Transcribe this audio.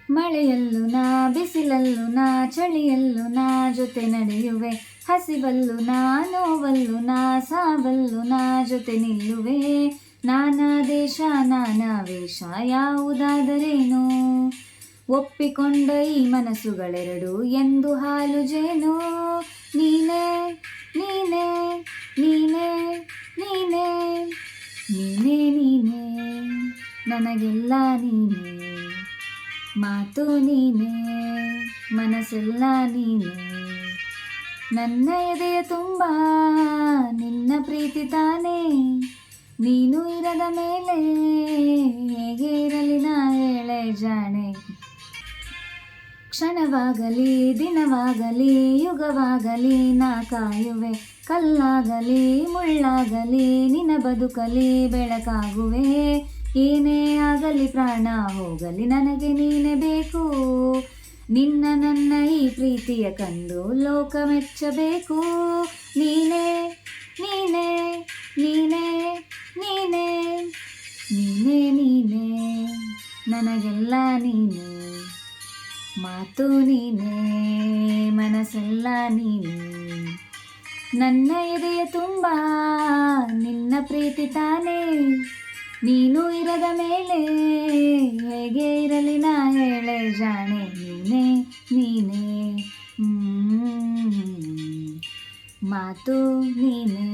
ಮಳೆಯಲ್ಲೂ ನಾ, ಬಿಸಿಲಲ್ಲೂ ನಾ, ಚಳಿಯಲ್ಲೂ ನಾ ಜೊತೆ ನಡೆಯುವೆ. ಹಸಿವಲ್ಲೂ ನಾ, ನೋವಲ್ಲೂ ನಾ, ಸಾವಲ್ಲೂ ನಾ ಜೊತೆ ನಿಲ್ಲುವೆ. ನಾನಾ ದೇಶ ನಾನಾ ವೇಷ ಯಾವುದಾದರೇನು, ಒಪ್ಪಿಕೊಂಡ ಈ ಮನಸ್ಸುಗಳೆರಡು ಎಂದು ಹಾಲು ಜೇನು. ನೀನೇ ನೀನೇ ನೀನೇ ನೀನೇ ನೀನೇ ನೀನೇ ನನಗೆಲ್ಲ ನೀನೇ, ಮಾತು ನೀನೇ ಮನಸ್ಸೆಲ್ಲ ನೀನೇ. ನನ್ನ ಎದೆಯ ತುಂಬ ನಿನ್ನ ಪ್ರೀತಿ ತಾನೇ, ನೀನು ಇರದ ಮೇಲೆ ಹೇಗೆ ಇರಲಿ ನಾ ಹೇಳೆ ಜಾಣೆ. ಕ್ಷಣವಾಗಲಿ ದಿನವಾಗಲಿ ಯುಗವಾಗಲಿ ನಾ ಕಾಯುವೆ. ಕಲ್ಲಾಗಲಿ ಮುಳ್ಳಾಗಲಿ ನಿನ್ನ ಬದುಕಲಿ ಬೆಳಕಾಗುವೆ. ಏನೇ ಆಗಲಿ ಪ್ರಾಣ ಹೋಗಲಿ ನನಗೆ ನೀನೇ ಬೇಕು. ನಿನ್ನ ನನ್ನ ಈ ಪ್ರೀತಿಯ ಕಂಡು ಲೋಕ ಮೆಚ್ಚಬೇಕು. ನೀನೇ ನೀನೇ ನೀನೇ ನೀನೇ ನೀನೇ ನೀನೇ ನನಗೆಲ್ಲ ನೀನೇ, ಮಾತು ನೀನೇ ಮನಸ್ಸೆಲ್ಲ ನೀನೇ. ನನ್ನ ಎದೆಯ ತುಂಬ ನಿನ್ನ ಪ್ರೀತಿ ತಾನೇ, ನೀನು ಇರದ ಮೇಲೆ ಹೇಗೆ ಇರಲಿ ನಾ ಹೇಳೆ ಜಾಣೆ. ನೀನೇ ನೀನೇ ಮಾತು ನೀನೇ